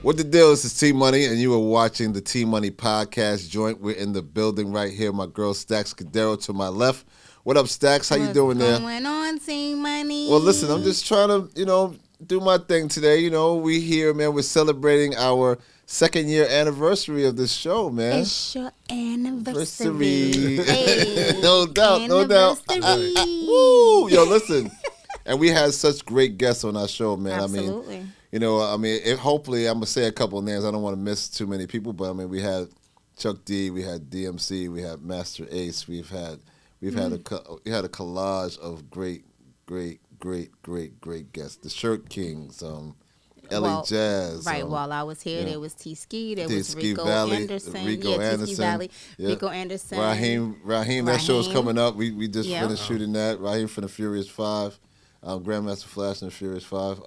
What the deal is T Money, and you are watching the T Money podcast joint. We're in the building right here. My girl Stax Cadero to my left. What up, Stax? How you doing there? What's going on, T Money? Well, listen, I'm just trying to, do my thing today. We here, man. We're celebrating our 2nd year anniversary of this show, man. It's your anniversary. Hey, no doubt, no doubt. Woo! Yo, listen. And we had such great guests on our show, man. Absolutely. Hopefully, I'm going to say a couple of names. I don't want to miss too many people, but, we had Chuck D, we had DMC, we had Master Ace, we had a collage of great guests. The Shirt Kings, Ellie Jazz. Right, while I was here, there was T-Ski, there was Rico Anderson. T-Ski Valley, yeah. Rico Anderson. Raheem, that show's coming up. We just finished shooting that. Raheem from the Furious 5, Grandmaster Flash and the Furious 5.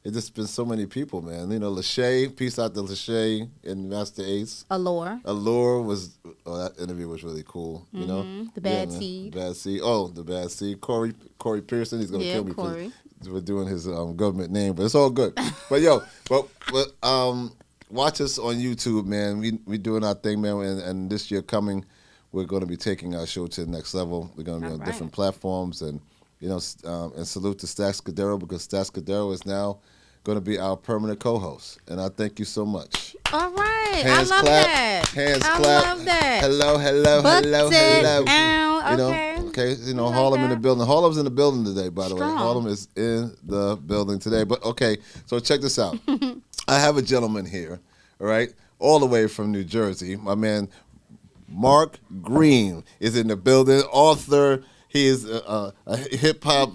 It's just been so many people, man. Lachey, peace out to Lachey and Master Ace. Allure was, that interview was really cool, The Bad Seed. The Bad Seed. Oh, the Bad Seed. Corey Pearson, he's going to kill me for doing his government name, but it's all good. But watch us on YouTube, man. We doing our thing, man, and this year coming, we're going to be taking our show to the next level. We're going to be on different platforms, and and salute to Stax Cadero, because Stax Cadero is now going to be our permanent co-host, and I thank you so much. All right, hands I love clap, that. Hands I clap. love that. Hello. Okay. Harlem in the building. Harlem's in the building today, by the way. Strong. Harlem is in the building today. But okay, so check this out. I have a gentleman here, all right, all the way from New Jersey. My man Mark Green is in the building. Author. He is a hip hop,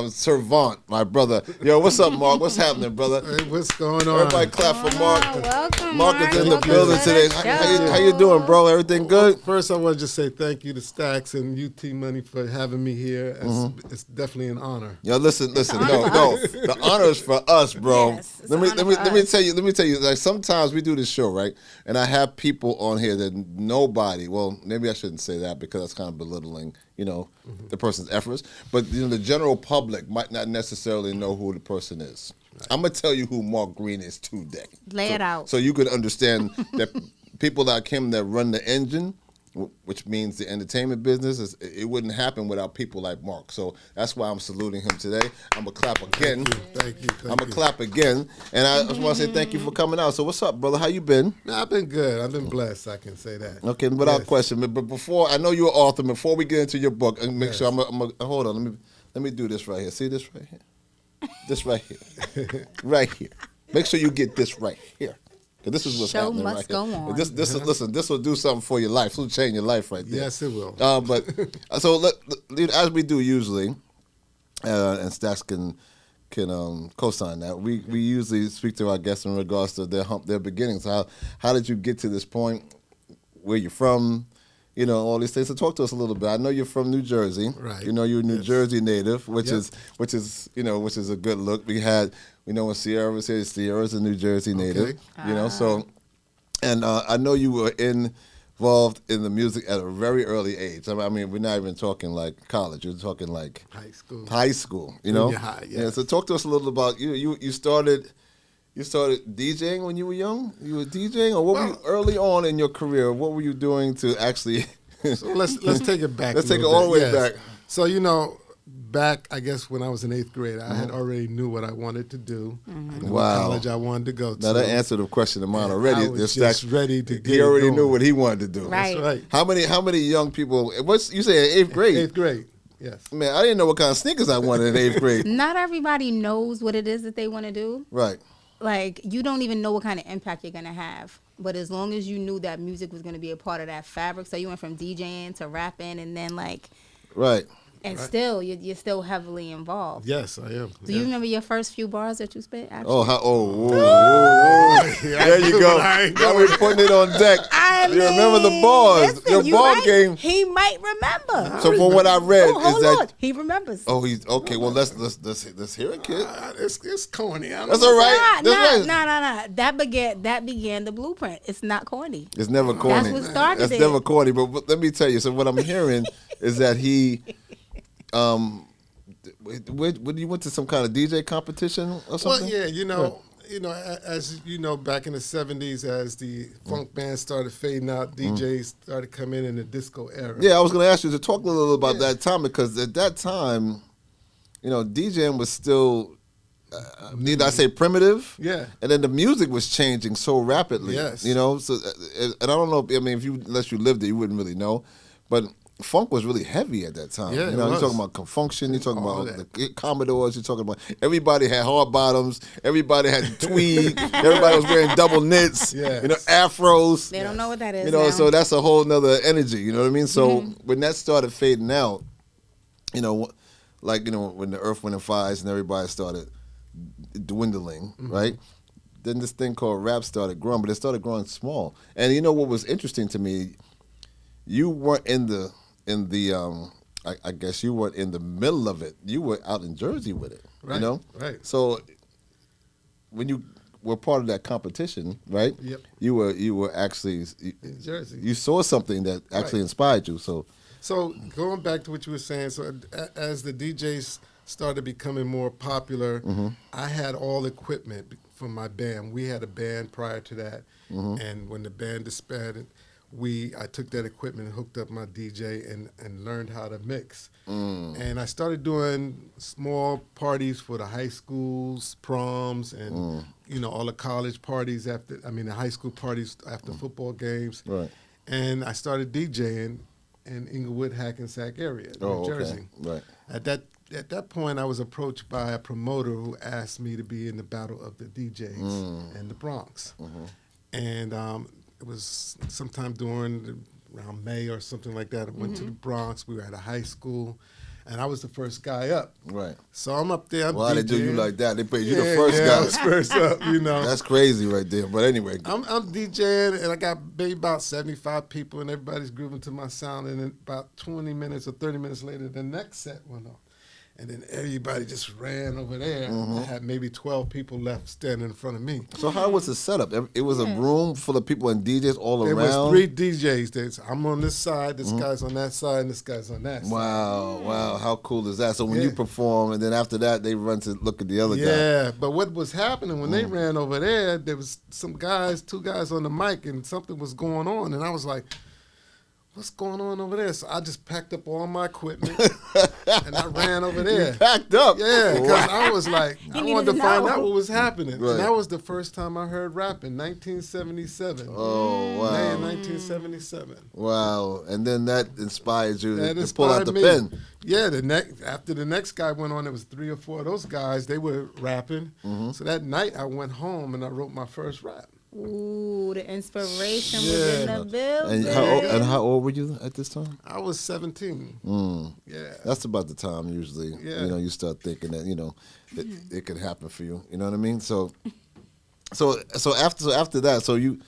servant, my brother. Yo, what's up, Mark? What's happening, brother? Hey, what's going on? Everybody clap for Mark. Welcome, Mark is in the Welcome building to today. the How you doing, bro? Everything good? First, I want to just say thank you to Stax and UT Money for having me here. It's definitely an honor. Yo, listen. No. The honor is for us, bro. Yes, let me tell you. Like, sometimes we do this show, right? And I have people on here that nobody. Well, maybe I shouldn't say that because that's kind of belittling, the person's efforts. But the general public might not necessarily know who the person is. Right. I'm gonna tell you who Mark Green is today. Lay it out. So you could understand that people like him that run the engine, which means the entertainment business, it wouldn't happen without people like Mark. So that's why I'm saluting him today. I'm going to clap again. Thank you. I'm going to clap again. And I just want to say thank you for coming out. So what's up, brother? How you been? I've been good. I've been blessed, I can say that. Okay, without question. But before, I know you're an author. Before we get into your book, and make sure hold on. Let me do this right here. See this right here? This right here. Right here. Make sure you get this right here. This is what's happening right here. Show must go on. Listen, this will do something for your life. This will change your life right there. Yes, it will. But so as we do usually, and Stax can co-sign that. We usually speak to our guests in regards to their beginnings. How did you get to this point? Where you're from? All these things. So talk to us a little bit. I know you're from New Jersey. Right. You're a New Jersey native, which is a good look. When Sierra was here, Sierra's a New Jersey native. So, and I know you were involved in the music at a very early age. I mean, we're not even talking like college. We're talking like high school. Junior high, yes. Yeah. So talk to us a little about you started. You started DJing when you were young? You were DJing? Or were you early on in your career? What were you doing to actually... So let's take it back. Let's take it all the way back. So, back, I guess, when I was in 8th grade, I had already knew what I wanted to do. Mm-hmm. What college I wanted to go to. Now, that answered the question of mine already. I was just ready to get He already going. knew what he wanted to do. Right. That's right. How many young people... You say in 8th grade? 8th grade, yes. Man, I didn't know what kind of sneakers I wanted in 8th grade. Not everybody knows what it is that they want to do. Right. Like, you don't even know what kind of impact you're going to have. But as long as you knew that music was going to be a part of that fabric, so you went from DJing to rapping and then Right. And still, you're still heavily involved. Yes, I am. Do you remember your first few bars that you spit? Actually? There you go. Now we're putting it on deck. You remember the bars. Listen, Your bar right? game. He might remember. So from what I read, Hold on. He remembers. Oh, he's okay. Well, let's hear it, kid. It's corny. That's all right. Nah. That began the blueprint. It's not corny. It's never corny. That's what started That's it. never corny. But let me tell you. So what I'm hearing is that he, you went to some kind of DJ competition or something? Well, yeah, you know, as you know, back in the 70s, as the funk bands started fading out, DJs started coming in the disco era. Yeah, I was going to ask you to talk a little about that time, because at that time, you know, DJing was still, need I say primitive? Yeah. And then the music was changing so rapidly. Yes. You know, so, and I don't know, I mean, unless you lived it, you wouldn't really know. But funk was really heavy at that time. Yeah, you know, you're talking about Confunction, you're talking about the Commodores, you're talking about everybody had hard bottoms, everybody had tweed, everybody was wearing double knits, you know, afros. They don't know what that is. You know, now. so that's a whole nother energy, you know what I mean? So when that started fading out, you know, like, you know, when the Earth, Wind, and Fires and everybody started dwindling, right? Then this thing called rap started growing, but it started growing small. And you know what was interesting to me? You weren't in the I guess you weren't in the middle of it. You were out in Jersey with it, right, you know? Right. So when you were part of that competition, right? Yep. You were actually in Jersey. You saw something that actually inspired you. So going back to what you were saying, so as the DJs started becoming more popular, I had all equipment for my band. We had a band prior to that, and when the band disbanded, I took that equipment and hooked up my DJ and learned how to mix. And I started doing small parties for the high schools, proms, and you know, all the college parties the high school parties after football games. Right. And I started DJing in Inglewood, Hackensack area, New Jersey. Right. At that point, I was approached by a promoter who asked me to be in the Battle of the DJs in the Bronx. And it was sometime around May or something like that. I went to the Bronx. We were at a high school, and I was the first guy up. Right. So I'm up there. I'm Why DJing. they do you like that? They put you the first guy. I was first up, you know. That's crazy right there. But anyway. I'm DJing, and I got maybe about 75 people, and everybody's grooving to my sound. And then about 20 minutes or 30 minutes later, the next set went on. And then everybody just ran over there. I had maybe 12 people left standing in front of me. So how was the setup? It was a room full of people and DJs all around? It was 3 DJs. I'm on this side, this guy's on that side, and this guy's on that side. Wow. How cool is that? So when you perform, and then after that, they run to look at the other guy. Yeah, but what was happening when they ran over there was 2 guys on the mic, and something was going on. And I was like, what's going on over there? So I just packed up all my equipment and I ran over there. You packed up? Yeah, because I was like, I wanted to find out what was happening. Right. And that was the first time I heard rapping, 1977. Oh, wow. May 1977. Wow. And then that inspired you to pull out the pen. Yeah, after the next guy went on, there was 3 or 4 of those guys. They were rapping. So that night I went home and I wrote my first rap. Ooh, the inspiration was in the building. And how old were you at this time? I was 17. Yeah. That's about the time usually, you know, you start thinking that, you know, it could happen for you. You know what I mean? So after that, so you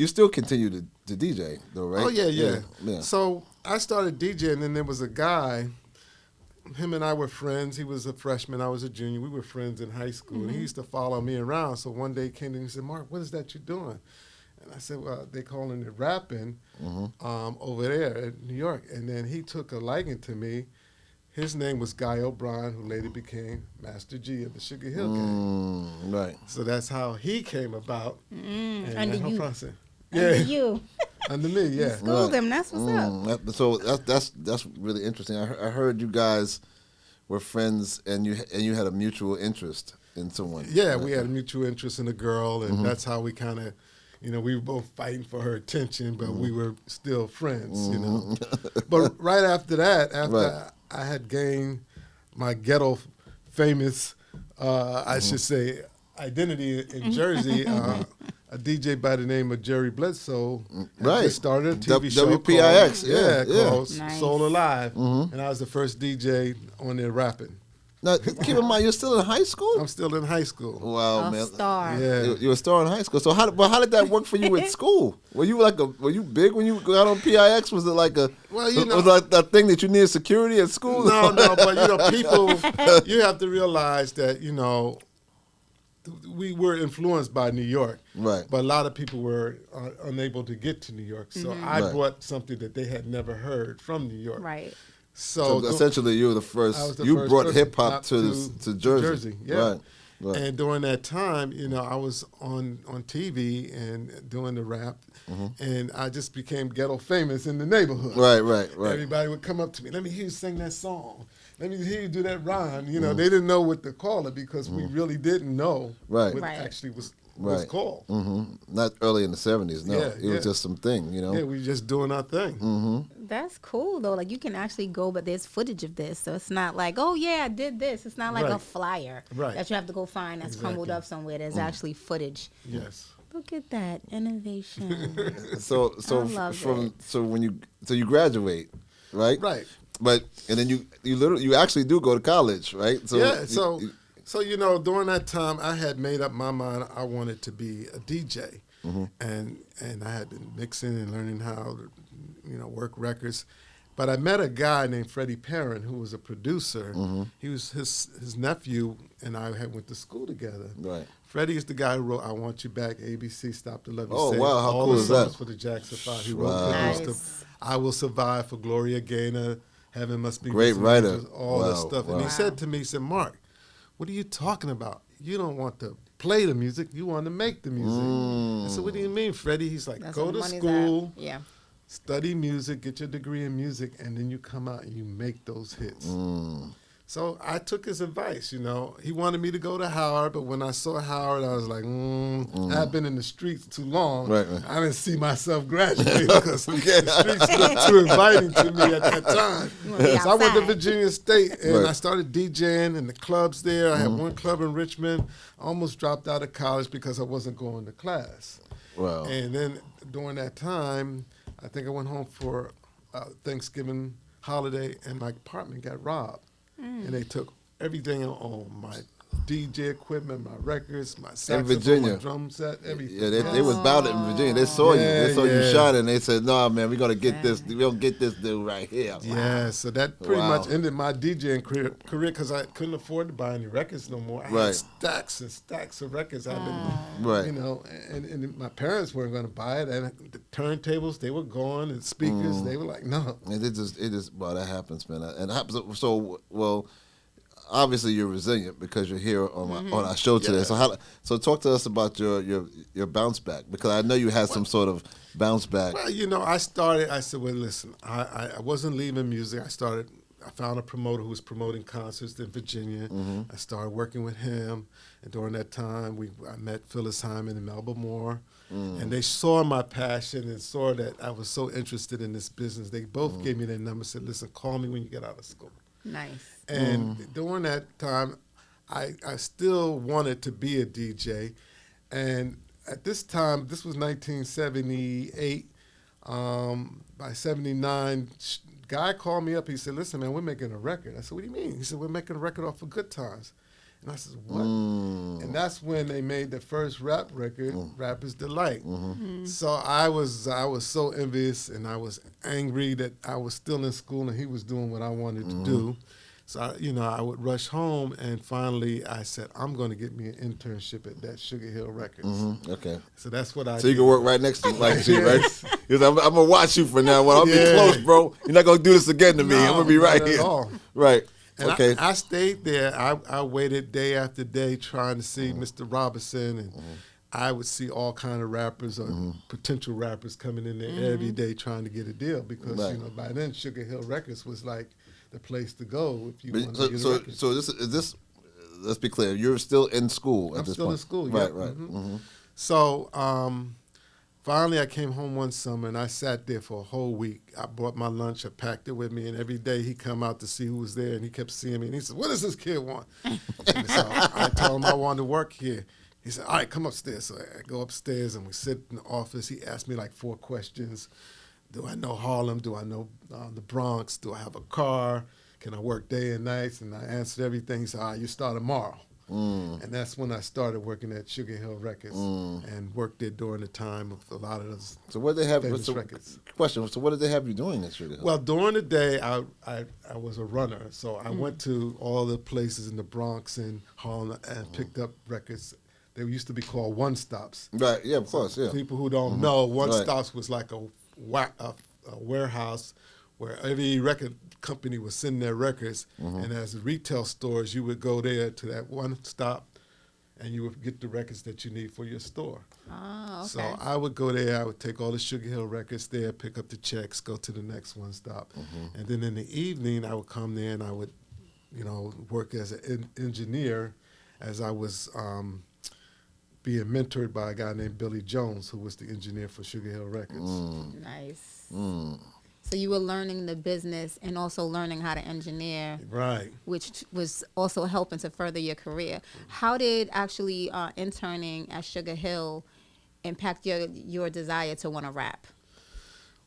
still continue to DJ though, right? Oh, yeah. So I started DJing, and there was a guy, him and I were friends. He was a freshman, I was a junior. We were friends in high school, and he used to follow me around. So one day he came to me and said, Mark, what is that you're doing? And I said, well, they calling it rapping over there in New York. And then he took a liking to me. His name was Guy O'Brien, who later became Master G of the Sugar Hill Gang. Right. So that's how he came about. Under you. Yeah. Under you. Under me, yeah. School them. That's what's up. So that's really interesting. I heard you guys were friends, and you had a mutual interest in someone. Yeah, we had a mutual interest in a girl, and that's how we kind of, you know, we were both fighting for her attention, but we were still friends, you know. But right after that, I had gained my ghetto famous, I should say, identity in Jersey. A DJ by the name of Jerry Bledsoe just started a TV show WPIX, called Nice. Soul Alive, and I was the first DJ on there rapping. Now, keep in mind, you're still in high school? I'm still in high school. Wow, man. Star. Yeah. You were a star in high school. So how did that work for you at school? Were you big when you got on PIX? Was it like was like that thing that you needed security at school? No, but you know, people, you have to realize that, you know, we were influenced by New York, right? But a lot of people were unable to get to New York, so I brought something that they had never heard from New York. Right. So essentially, you were the first. You brought hip hop to Jersey. Yeah. Right. And during that time, you know, I was on TV and doing the rap, and I just became ghetto famous in the neighborhood. Right. Everybody would come up to me, let me hear you sing that song. Let me hear you do that rhyme. You know, they didn't know what to call it because we really didn't know what actually was called. Not early in the 70s, no. Yeah, it was just some thing, you know? Yeah, we were just doing our thing. That's cool though. Like you can actually go, but there's footage of this, so it's not like, oh yeah, I did this. It's not like a flyer that you have to go find that's crumbled up somewhere. There's actually footage. Yes. Look at that innovation. So when you graduate, right? Right. But and then you actually do go to college, right? So yeah. So you know, during that time, I had made up my mind I wanted to be a DJ, and I had been mixing and learning how to, you know, work records. But I met a guy named Freddie Perrin who was a producer. He was his nephew and I went to school together. Right. Freddie is the guy who wrote "I Want You Back," ABC, "Stop the Love You Say." Oh wow, how all cool the is songs that? for the Jackson 5. He wrote produced "I Will Survive" for Gloria Gaynor. Heaven Must Be Great writer. All that stuff. And he said to me, he said, "Mark, what are you talking about? You don't want to play the music, you want to make the music." I said, "What do you mean, Freddie?" He's like, "Go to school, study music, get your degree in music, and then you come out and you make those hits." So I took his advice, you know. He wanted me to go to Howard, but when I saw Howard, I was like, I've been in the streets too long. Right. I didn't see myself graduating because the streets looked too inviting to me at that time. So I went to Virginia State, and I started DJing in the clubs there. I had one club in Richmond. I almost dropped out of college because I wasn't going to class. Wow. And then during that time, I think I went home for Thanksgiving holiday, and my apartment got robbed. And they took everything on my DJ equipment, my records, my saxophone, my drum set, everything. Yeah, they was about it in Virginia. They saw you. They saw you shining. And they said, "No, man, we're gonna get this. We're gonna get this dude right here." Yeah, so that pretty much ended my DJing career because I couldn't afford to buy any records no more. I had stacks and stacks of records. I've been, you know, and my parents weren't going to buy it. And the turntables, they were gone, and speakers, they were like, no. And it just, well, that happens, man. And it happens. So, well, obviously you're resilient because you're here on our show today. So talk to us about your bounce back, because I know you had some sort of bounce back. Well, you know, I said, well, listen, I wasn't leaving music. I found a promoter who was promoting concerts in Virginia. I started working with him, and during that time, I met Phyllis Hyman and Melba Moore, and they saw my passion and saw that I was so interested in this business. They both gave me their number and said, listen, call me when you get out of school. Nice. And during that time, I still wanted to be a DJ. And at this time, this was 1978. By 79, guy called me up. He said, listen, man, we're making a record. I said, what do you mean? He said, we're making a record off of Good Times. And I said, what? And that's when they made the first rap record, Rapper's Delight. So I was so envious, and I was angry that I was still in school and he was doing what I wanted to do. So, I would rush home, and finally I said, I'm going to get me an internship at that Sugar Hill Records. Okay. So that's what I did. So you can work right next to you, like you, right? Because I'm going to watch you from now on. I'll be close, bro. You're not going to do this again to me. I'm going to be right here. All. Right. And okay. I stayed there. I waited day after day trying to see Mr. Robinson, and I would see all kind of rappers or potential rappers coming in there every day trying to get a deal, because by then Sugar Hill Records was like the place to go if you want to get a record. So this let's be clear, you're still in school at this point. I'm still in school, right. So finally I came home one summer, and I sat there for a whole week. I brought my lunch, I packed it with me, and every day he'd come out to see who was there, and he kept seeing me, and he said, what does this kid want? And so I told him I wanted to work here. He said, all right, come upstairs. So I go upstairs, and we sit in the office. He asked me like 4 questions. Do I know Harlem? Do I know the Bronx? Do I have a car? Can I work day and nights? And I answered everything. He said, all right, you start tomorrow. And that's when I started working at Sugar Hill Records and worked there during the time of a lot of those famous records. Question, so what did they have you doing at Sugar Hill? Well, during the day, I was a runner. So I went to all the places in the Bronx and Harlem and picked up records. They used to be called one-stops. Right, yeah, of course, yeah. People who don't know, one-stops was like a warehouse where every record company was sending their records, and as retail stores, you would go there to that one stop, and you would get the records that you need for your store. Oh, okay. So I would go there. I would take all the Sugar Hill records there, pick up the checks, go to the next one stop. And then in the evening, I would come there and I would, work as an engineer as I was being mentored by a guy named Billy Jones, who was the engineer for Sugar Hill Records. Nice. So you were learning the business and also learning how to engineer, right? Which was also helping to further your career. How did actually interning at Sugar Hill impact your desire to want to rap?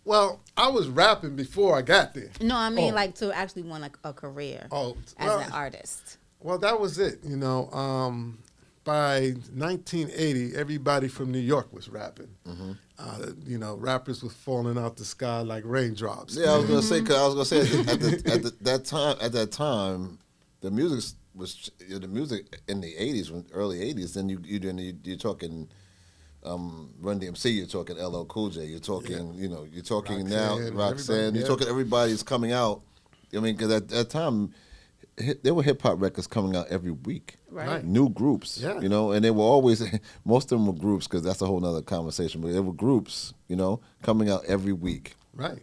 Well, I was rapping before I got there. No, I mean like to actually want a career as an artist. Well, that was it. By 1980, everybody from New York was rapping. Rappers were falling out the sky like raindrops. Yeah, I was gonna say at that time, the music was the music in the '80s, early '80s. Then you're talking Run DMC, you're talking LL Cool J, you're talking you're talking Roxanne, now Roxanne, you're talking everybody's coming out. I mean, because at that time, there were hip hop records coming out every week. Right. New groups, and they were always, most of them were groups, because that's a whole nother conversation, but there were groups, coming out every week. Right.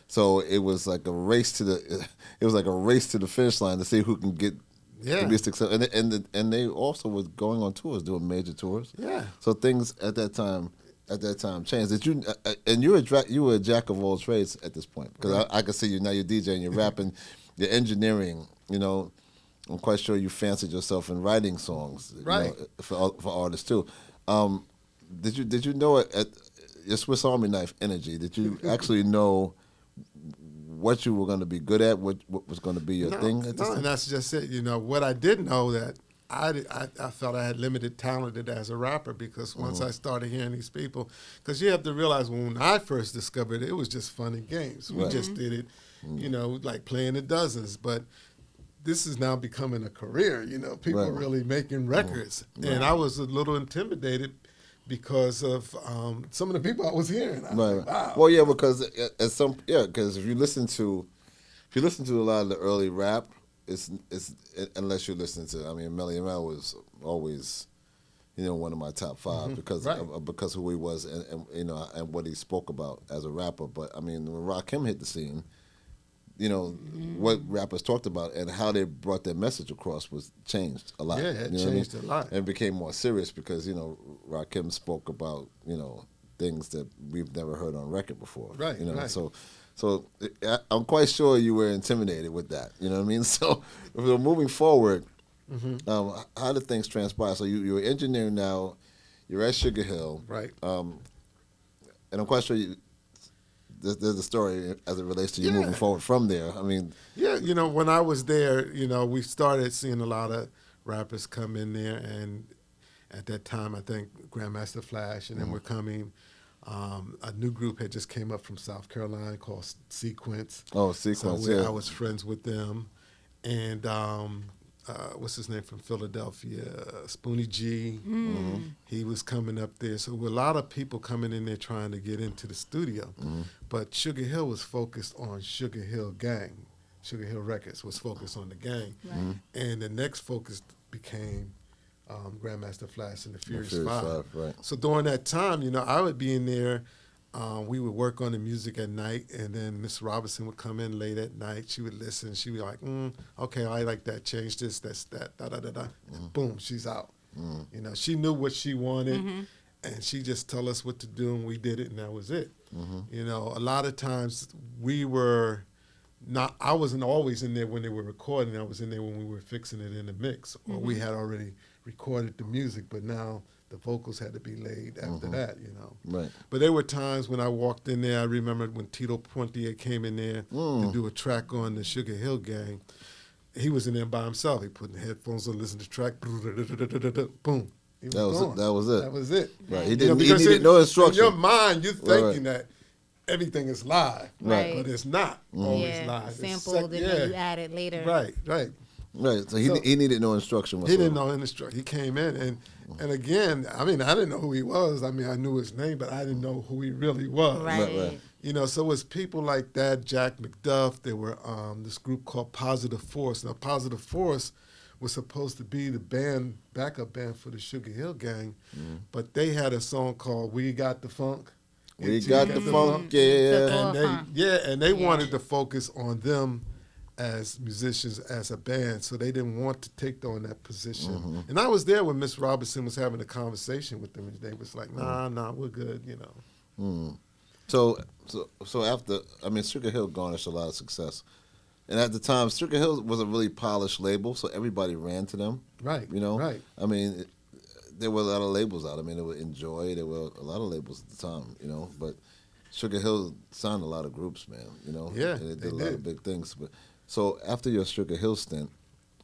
So it was like a race to the finish line to see who can get to be successful. And they also was going on tours, doing major tours. Yeah. So things at that time changed. Did you and you were a jack of all trades at this point, because I could see you now. You're DJing, you're rapping, you're engineering. I'm quite sure you fancied yourself in writing songs, for artists too. Did you know at your Swiss Army knife energy? Did you actually know what you were going to be good at? What was going to be your thing? And that's just it. What I did know that I felt I had limited talent as a rapper, because once I started hearing these people, because you have to realize when I first discovered it, it was just fun and games. We just did it, like playing the dozens, but this is now becoming a career. People are really making records, and I was a little intimidated because of some of the people I was hearing. I was like, wow. Well, yeah, because if you listen to a lot of the early rap, it's unless you listen to, Melly Mel was always, one of my top five because of who he was and what he spoke about as a rapper. But when Rakim hit the scene, what rappers talked about and how they brought their message across was changed a lot. Yeah, it changed a lot. And it became more serious because, Rakim spoke about, things that we've never heard on record before. Right, right. So I'm quite sure you were intimidated with that. You know what I mean? So moving forward, how did things transpire? So you're engineering now, you're at Sugar Hill. Right. And I'm quite sure there's a story as it relates to you moving forward from there. When I was there, we started seeing a lot of rappers come in there, and at that time, I think Grandmaster Flash, and then we're coming. A new group had just came up from South Carolina called Sequence. Oh, Sequence, I was friends with them, and what's his name from Philadelphia, Spoonie G. He was coming up there. So a lot of people coming in there trying to get into the studio. But Sugar Hill was focused on Sugar Hill Gang. Sugar Hill Records was focused on the gang. Right. And the next focus became Grandmaster Flash and the Furious Five. Right. So during that time, I would be in there. We would work on the music at night, and then Miss Robinson would come in late at night. She would listen. She would be like, okay, I like that. Change this, that's that, da-da-da-da. And boom, she's out. She knew what she wanted, and she just tell us what to do, and we did it, and that was it. A lot of times I wasn't always in there when they were recording. I was in there when we were fixing it in the mix, or we had already recorded the music, but now the vocals had to be laid after that, Right. But there were times when I walked in there. I remember when Tito Puente came in there to do a track on the Sugar Hill Gang. He was in there by himself. He put the headphones on, listened to the track, boom. That was it. That was it. Right. He needed no instruction. In your mind, you're thinking that everything is live, right? But it's not always live. Sampled, and then you add it later. Right. So he needed no instruction whatsoever. He didn't know instruction. He came in, and again, I didn't know who he was. I knew his name, but I didn't know who he really was. Right. So it was people like that, Jack McDuff. There were this group called Positive Force. Now, Positive Force was supposed to be the backup band for the Sugar Hill Gang, but they had a song called "We Got the Funk." We got the funk, yeah. And they wanted to focus on them as musicians, as a band, so they didn't want to take on that position. And I was there when Miss Robertson was having a conversation with them, and they was like, nah, we're good, So after, Sugar Hill garnished a lot of success. And at the time, Sugar Hill was a really polished label, so everybody ran to them. Right, right. There were a lot of labels out. There were Enjoy, there were a lot of labels at the time, but Sugar Hill signed a lot of groups, man, Yeah, and they did a lot of big things. But so after your Sugar Hill stint,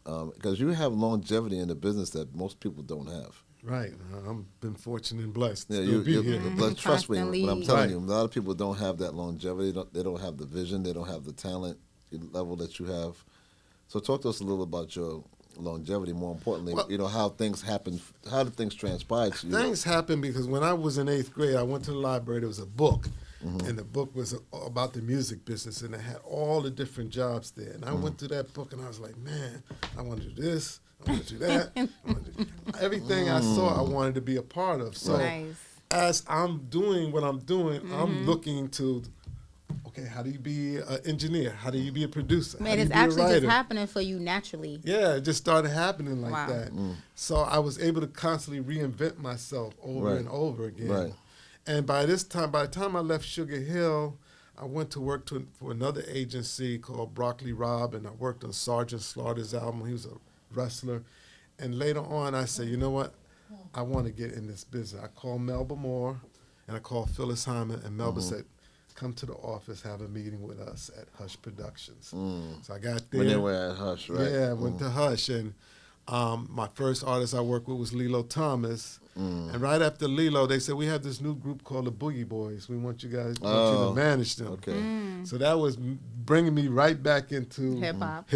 because you have longevity in the business that most people don't have. Right. I've been fortunate and blessed to be here. But trust me, when I'm telling you, a lot of people don't have that longevity. They don't have the vision. They don't have the talent level that you have. So talk to us a little about your longevity. More importantly, how things happen. How did things transpire to you? Things happened because when I was in 8th grade, I went to the library. There was a book, and the book was about the music business, and it had all the different jobs there. And I went through that book, and I was like, man, I want to do this. I want to do that. Everything I saw, I wanted to be a part of. So as I'm doing what I'm doing, I'm looking to, okay, how do you be an engineer? How do you be a producer? Man, it's actually just happening for you naturally. Yeah, it just started happening like that. So I was able to constantly reinvent myself over and over again. Right. And by the time I left Sugar Hill, I went to work for another agency called Broccoli Rob, and I worked on Sergeant Slaughter's album. He was a wrestler. And later on, I said, you know what? I want to get in this business. I called Melba Moore, and I called Phyllis Hyman, and Melba said, come to the office, have a meeting with us at Hush Productions. So I got there. When they were at Hush, right? Yeah, I went to Hush, and my first artist I worked with was Lilo Thomas. And right after Lilo, they said, we have this new group called the Boogie Boys. We want you guys to manage them. Okay. So that was bringing me right back into hip-hop.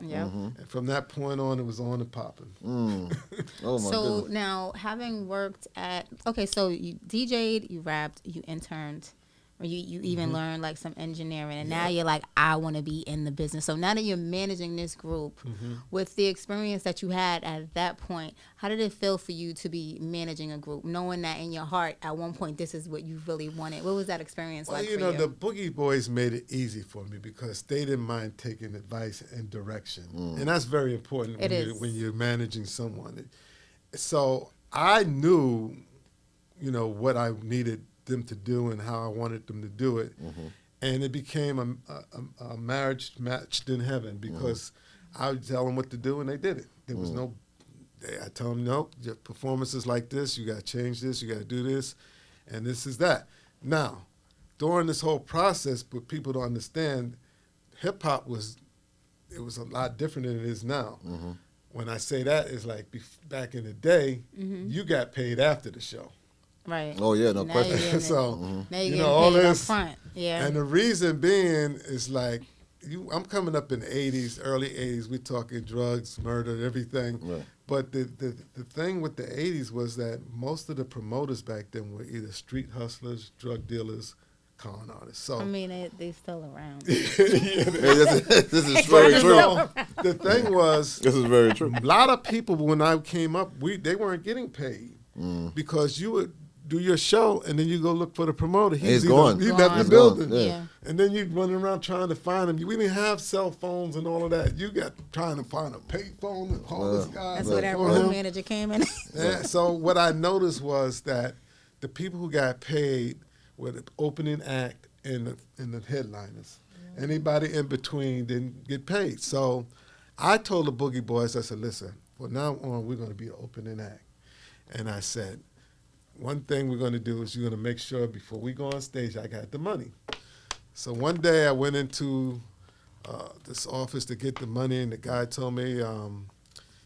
Yep. And from that point on, it was on and popping. Oh, my goodness. Now, having worked so you DJ'd, you rapped, you interned, or you even learned like some engineering, and now you're like, I want to be in the business. So now that you're managing this group, with the experience that you had at that point, how did it feel for you to be managing a group, knowing that in your heart at one point this is what you really wanted? What was that experience like for you? The Boogie Boys made it easy for me because they didn't mind taking advice and direction, and that's very important when you're managing someone. So I knew, what I needed them to do and how I wanted them to do it, and it became a marriage matched in heaven because I would tell them what to do and they did it. There was I tell them, no, your performance is like this, you got to change this, you got to do this, and this is that. Now, during this whole process, but people don't understand, hip-hop was a lot different than it is now. When I say that, it's like back in the day, you got paid after the show. Right. Oh, yeah, no question. So, now you're all this. Up front. Yeah. And the reason being is like, I'm coming up in the 80s, early 80s. We're talking drugs, murder, everything. Right. But the thing with the 80s was that most of the promoters back then were either street hustlers, drug dealers, con artists. So they still around. This is very true. The thing was, this is very true. A lot of people, when I came up, they weren't getting paid because you would do your show, and then you go look for the promoter. He's gone. He left the building. Yeah. And then you running around trying to find him. We didn't have cell phones and all of that. You got trying to find a payphone and call this guy. That's where that road manager came in. So what I noticed was that the people who got paid were the opening act and the headliners. Yeah. Anybody in between didn't get paid. So I told the Boogie Boys, I said, listen, from now on, we're going to be the opening act. And I said, one thing we're going to do is you're going to make sure before we go on stage, I got the money. So one day I went into this office to get the money, and the guy told me,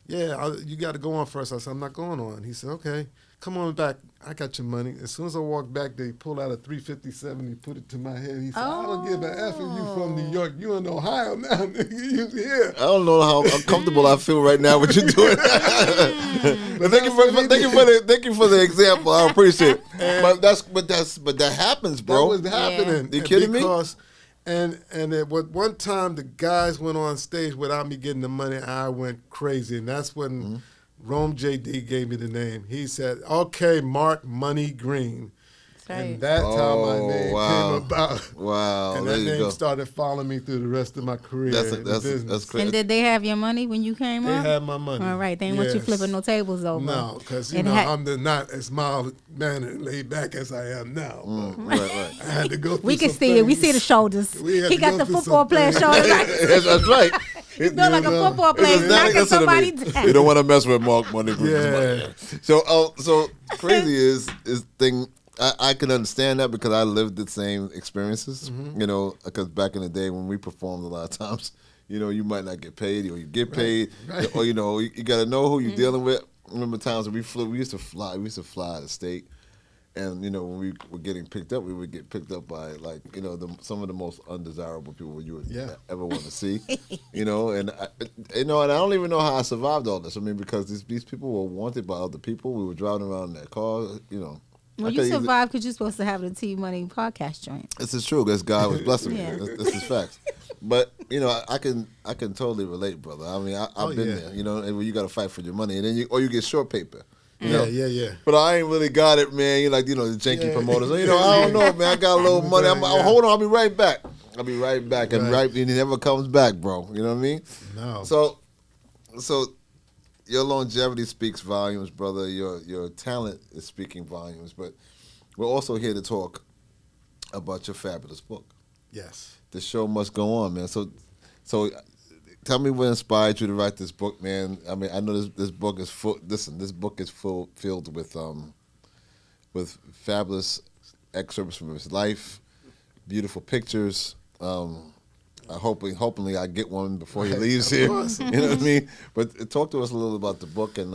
you got to go on first. I said, I'm not going on. He said, okay, come on back. I got your money. As soon as I walked back, they pulled out a 357. He put it to my head. He said, I don't give a F if you from New York. You in Ohio now, nigga. You here. I don't know how uncomfortable I feel right now with you doing that. But thank you thank you for the example. I appreciate it. But that happens, bro. That was happening. You kidding me? And at one time the guys went on stage without me getting the money. I went crazy, and that's when Rome JD gave me the name. He said, "Okay, Mark Money Green." Right. And that's how my name came about. Wow. And that name started following me through the rest of my career. That's crazy. And did they have your money when you came up? They had my money. All right. They didn't want you flipping no tables over. No, because, I'm not as mild-mannered and laid back as I am now. Right. I had to go through We can see it. We see the shoulders. He got the football player shoulders. That's right. He's built like a football player knocking somebody down. You don't want to mess with Mark Money Green. Yeah. So crazy is thing. I can understand that because I lived the same experiences, because back in the day when we performed a lot of times, you might not get paid or you get paid, right. or, you got to know who you're dealing with. I remember times when we used to fly out of state, and, when we were getting picked up, we would get picked up by, some of the most undesirable people you would ever want to see, and I don't even know how I survived all this. I mean, because these people were wanted by other people. We were driving around in their cars, Well, you survived because you're supposed to have the T Money podcast joint. This is true. This guy was blessing me. This is facts. But I can totally relate, brother. I mean, I've been there. And when you got to fight for your money, and then you get short paper. Yeah. But I ain't really got it, man. You the janky promoters. I don't know, man. I got a little money. Hold on, I'll be right back. And he never comes back, bro. You know what I mean? No. So your longevity speaks volumes, brother. Your talent is speaking volumes. But we're also here to talk about your fabulous book. Yes. The show must go on, man. So tell me what inspired you to write this book, man. I mean, I know this book is full. Listen, this book is filled with fabulous excerpts from his life, beautiful pictures. Hopefully I get one before he leaves here. You know what I mean? But talk to us a little about the book and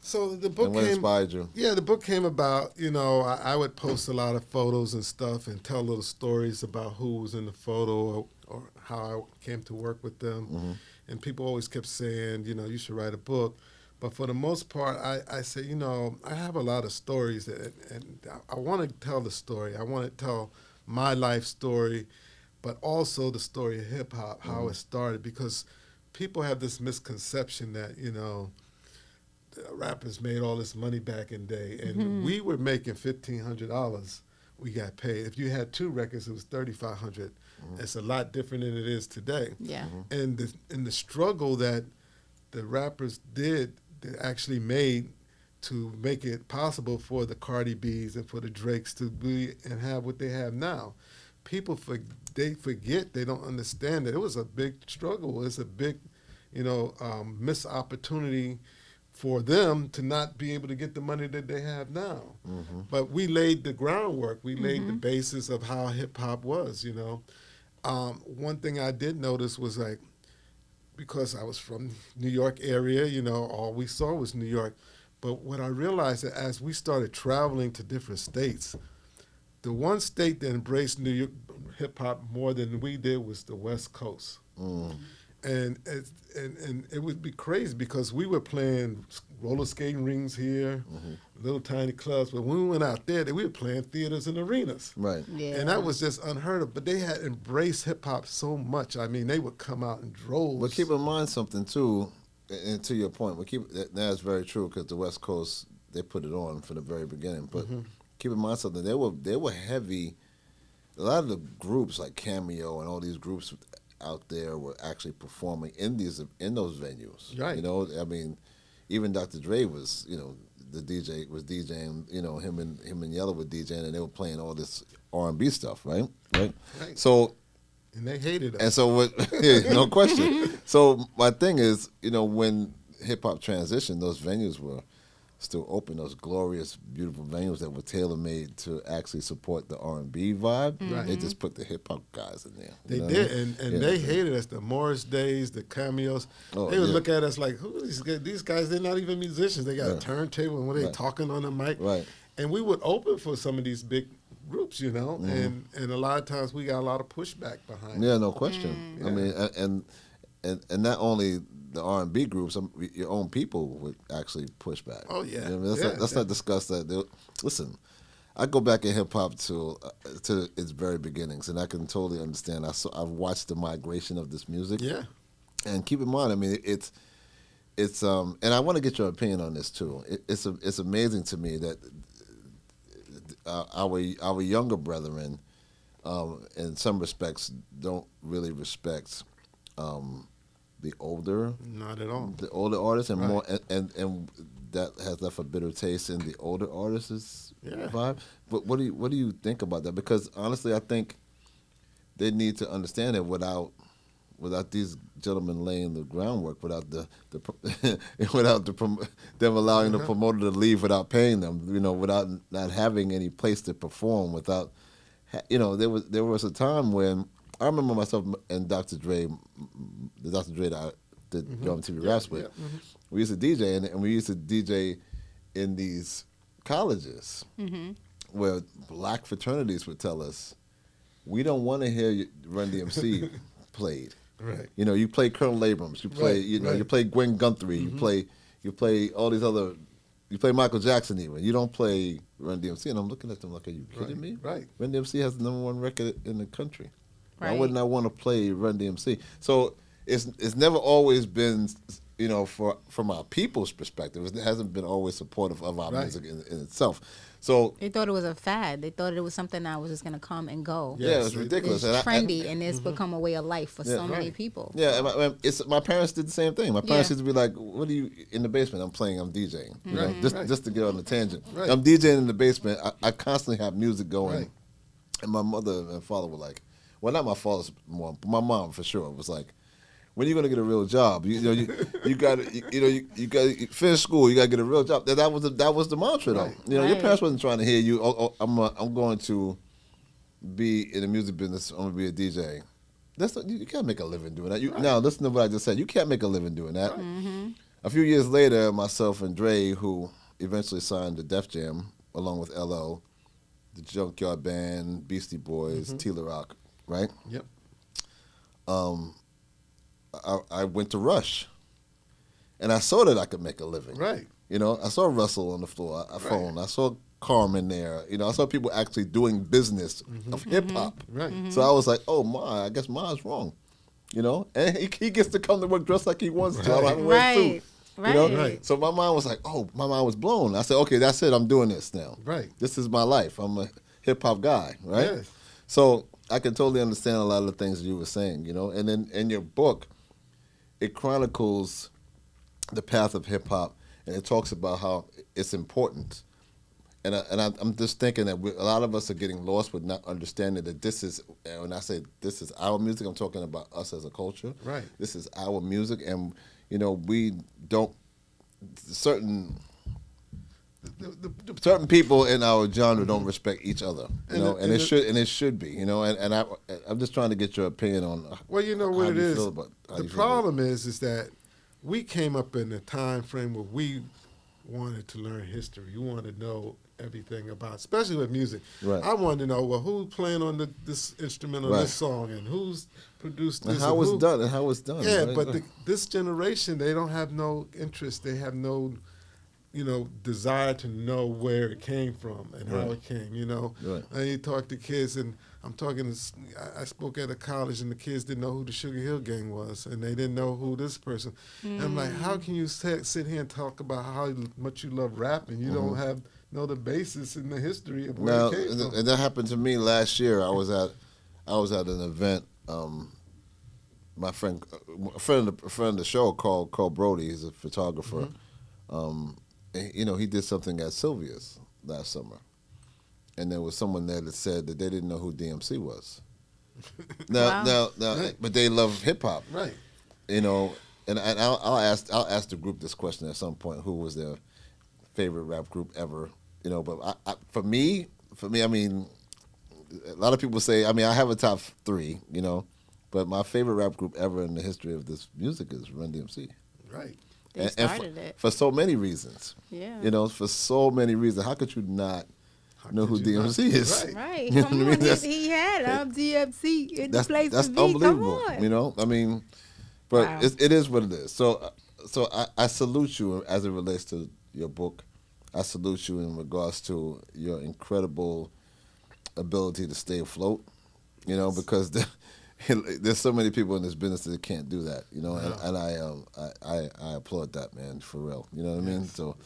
so the book and what inspired you. Yeah, the book came about. I would post a lot of photos and stuff and tell little stories about who was in the photo or how I came to work with them. And people always kept saying, you should write a book. But for the most part, I say, I have a lot of stories and I want to tell the story. I want to tell my life story, but also the story of hip-hop, how it started, because people have this misconception that, rappers made all this money back in the day, and we were making $1,500. We got paid. If you had 2 records, it was $3,500. It's a lot different than it is today. Yeah. And the struggle that the rappers did, that actually made to make it possible for the Cardi B's and for the Drakes to be and have what they have now. People they forget, they don't understand that it was a big struggle. It's a big, missed opportunity for them to not be able to get the money that they have now. But we laid the groundwork. We laid the basis of how hip-hop was, One thing I did notice was, because I was from New York area, all we saw was New York. But what I realized that as we started traveling to different states, the one state that embraced New York hip-hop more than we did was the West Coast. And it would be crazy because we were playing roller skating rings here, little tiny clubs. But when we went out there, we were playing theaters and arenas. Right. Yeah. And that was just unheard of. But they had embraced hip-hop so much. I mean, they would come out in droves. But keep in mind something, too, and to your point, that's very true because the West Coast, they put it on from the very beginning. But keep in mind something, they were heavy. A lot of the groups like Cameo and all these groups out there were actually performing in those venues. Right. I mean, even Dr. Dre was, the DJ was DJing, him and Yella were DJing, and they were playing all this R&B stuff, right? Right. So, and they hated us. And so no question. So my thing is, when hip hop transitioned, those venues were still open, those glorious, beautiful venues that were tailor-made to actually support the R&B vibe. They just put the hip-hop guys in there. They did, and they hated us. The Morris Days, the Cameos, they would look at us like, who are these guys? These guys, they're not even musicians. They got a turntable, and when they talking on the mic. Right. And we would open for some of these big groups, and a lot of times we got a lot of pushback behind it. Yeah, no question. I mean, and not only the R&B groups, your own people would actually push back. Oh yeah. You know what I mean? Let's not discuss that. Listen, I go back in hip hop to its very beginnings, and I can totally understand. I've watched the migration of this music. Yeah. And keep in mind, I mean, it's and I want to get your opinion on this too. It's amazing to me that our younger brethren, in some respects, don't really respect the older. Not at all. The older artists, and more, and that has left a bitter taste in the older artists' vibe. But what do you think about that? Because honestly, I think they need to understand that without these gentlemen laying the groundwork, without them allowing the promoter to leave without paying them, without not having any place to perform, without, there was a time when I remember myself and Dr. Dre that I did Drum TV Raps with. We used to DJ, and we used to DJ in these colleges where black fraternities would tell us, we don't want to hear Run DMC played. Right. You play Colonel Abrams. You play, you play Gwen Guthrie. You play all these other. You play Michael Jackson even. You don't play Run DMC. And I'm looking at them like, are you kidding me? Right. Run DMC has the #1 record in the country. Right. Why wouldn't I want to play Run DMC? So it's never always been, from our people's perspective, it hasn't been always supportive of our music in itself. So they thought it was a fad. They thought it was something that was just going to come and go. Yeah, it was ridiculous. It's trendy, and it's become a way of life for so many people. Yeah, and my parents did the same thing. My parents used to be like, "What are you in the basement? I'm DJing. Just to get on the tangent. Right. I'm DJing in the basement. I constantly have music going." And my mother and father were like, well, not my father's mom, but my mom for sure was like, when are you gonna get a real job? You got to finish school. You got to get a real job. That was the mantra though. Your parents wasn't trying to hear you. I'm going to be in the music business. I'm gonna be a DJ. You can't make a living doing that. Now listen to what I just said. You can't make a living doing that. A few years later, myself and Dre, who eventually signed to Def Jam along with LL, the Junkyard Band, Beastie Boys, Tila Rock, right? Yep. I went to Rush, and I saw that I could make a living. Right. I saw Russell on the floor, phone. I saw Carmen there. I saw people actually doing business of hip hop. Right. So I was like, oh I guess Ma's wrong. And he gets to come to work dressed like he wants to. I don't have to wear a suit. Right. So my mind was like, my mind was blown. I said, okay, that's it. I'm doing this now. Right. This is my life. I'm a hip hop guy. Right. Yes. So I can totally understand a lot of the things you were saying. And then in your book, it chronicles the path of hip hop, and it talks about how it's important. And I'm just thinking that a lot of us are getting lost with not understanding that this is, and when I say this is our music, I'm talking about us as a culture. Right. This is our music, and we don't certain people in our genre don't respect each other, and it should be, and I'm just trying to get your opinion on. Well, you know what it is. The problem is that we came up in a time frame where we wanted to learn history. You want to know everything about, especially with music. Right. I wanted to know, well, who's playing on this instrument on this song, and who's produced this, and how it's done. Yeah, right? but this generation, they don't have no interest. They have no desire to know where it came from and how it came, Right. And you talk to kids, and I spoke at a college, and the kids didn't know who the Sugar Hill Gang was, and they didn't know who this person. And I'm like, how can you sit here and talk about how much you love rap, and you don't know the basis in the history of where it came from? And that happened to me last year. I was at an event. My friend, a friend of the show, called Brody. He's a photographer. He did something at Sylvia's last summer, and there was someone there that said that they didn't know who DMC was. Now, but they love hip hop, right? And I'll ask the group this question at some point: who was their favorite rap group ever? But for me, I mean, a lot of people say, I mean, I have a top 3, but my favorite rap group ever in the history of this music is Run DMC. Right. They started it. For so many reasons. Yeah. For so many reasons. How could you not know who DMC is? Right. You know Come what I mean? on. He had DMC in the place that's to be. unbelievable. Come on. I mean, But Wow. it is what it is. So I salute you as it relates to your book. I salute you in regards to your incredible ability to stay afloat. You know, because there's so many people in this business that can't do that. You know, and I applaud that, man, for real. You know what I mean? So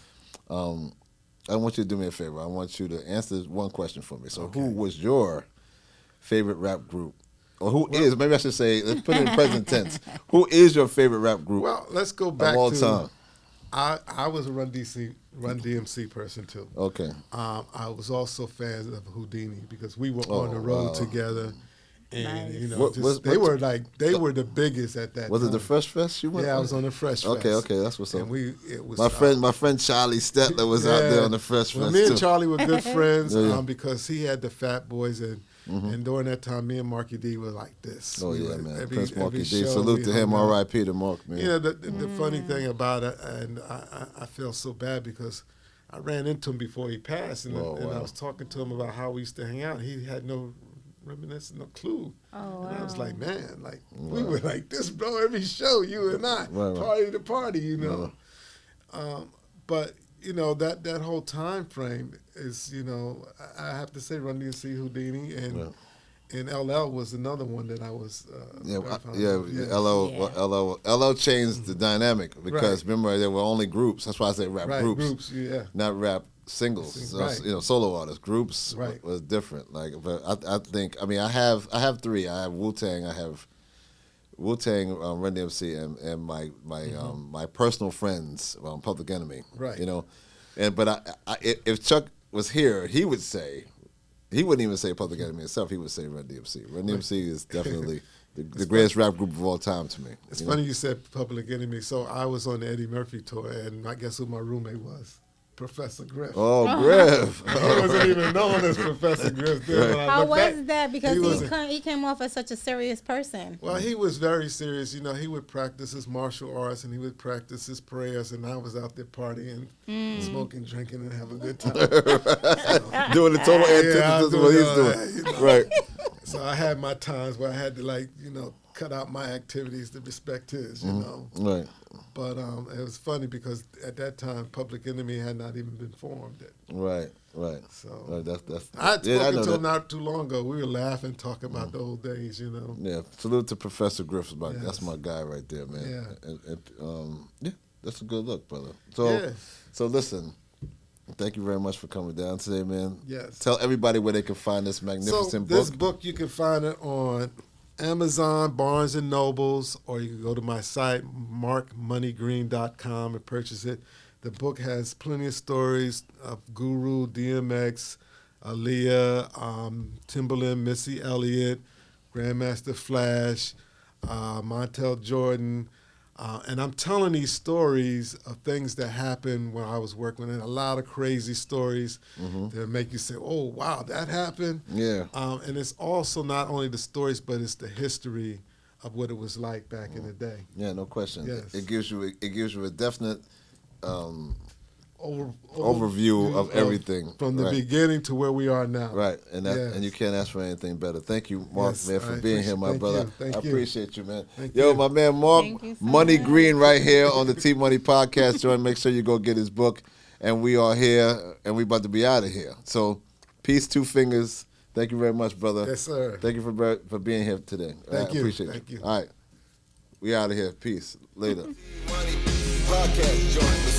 I want you to do me a favor. I want you to answer one question for me. So who was your favorite rap group? Or who is, maybe I should say, let's put it in present tense. Who is your favorite rap group? Well, let's go back of all to time? I was a Run DMC person too. Okay. I was also fans of Houdini because we were on the road together, and Nice. you know, they were the biggest at that. Was time. it the Fresh Fest you went? Yeah, I was on the Fresh Fest. Okay, that's what's up. And it was my friend Charlie Stetler was out there on the Fresh Fest me too. and Charlie were good friends Yeah. because he had the Fat Boys and during that time, me and Marky D were like this. Oh, yeah, were, man. Prince Marky D. show Salute to him. hung out. R.I.P. to Mark, man. You know, the funny thing about it, and I feel so bad because I ran into him before he passed, and I was talking to him about how we used to hang out. He had no reminiscence, no clue. Oh, and I was wow. like, man, like we were like this, bro. Every show, you and I, party to party, you know. But you know that whole time frame is, you know, I have to say, Run DMC, Houdini, and LL was another one that I was. LL changed the dynamic because remember there were only groups. That's why I say rap groups, not rap singles. So, you know, solo artists. Groups was different. Like, but I think I have three. I have Wu-Tang. I have Wu-Tang, Run DMC, and my personal friends, Public Enemy. Right. You know, but if Chuck was here, he would say. He wouldn't even say Public Enemy himself. He would say Run DMC. Run DMC is definitely the greatest rap group of all time to me. It's funny you said Public Enemy. So I was on the Eddie Murphy tour, and I guess who my roommate was? Professor Griff. Oh, Griff. He wasn't even known as Professor Griff. How was that? Because he came off as such a serious person. Well, he was very serious. You know, he would practice his martial arts and he would practice his prayers, and I was out there partying, smoking, drinking, and having a good time. Doing the total antithesis of what he's doing. You know? Right. So I had my times where I had to, like, you know, cut out my activities to respect his, you know. Right. But it was funny because at that time, Public Enemy had not even been formed yet. Right. So that's I had spoken to that. him not too long ago. We were laughing, talking about the old days, you know. Yeah. Salute to Professor Griff. That's my guy right there, man. Yeah. That's a good look, brother. So listen. Thank you very much for coming down today, man. Yes. Tell everybody where they can find this magnificent book. This book, you can find it on Amazon, Barnes & Nobles, or you can go to my site, markmoneygreen.com, and purchase it. The book has plenty of stories of Guru, DMX, Aaliyah, Timbaland, Missy Elliott, Grandmaster Flash, Montel Jordan. And I'm telling these stories of things that happened when I was working, and a lot of crazy stories that make you say, oh, wow, that happened. Yeah. And it's also not only the stories, but it's the history of what it was like back in the day. Yeah, no question. Yes. It gives you a definite overview of everything. From the beginning to where we are now. Right, and you can't ask for anything better. Thank you, Mark, man, for being here, my brother. I appreciate you, man. My man Mark Money Green right here on the T Money Podcast joint. Make sure you go get his book. And we are here, and we about to be out of here. So, peace, two fingers. Thank you very much, brother. Yes, sir. Thank you for being here today. Thank you. Appreciate Thank you. All right. We out of here. Peace. Later. Money Podcast joint.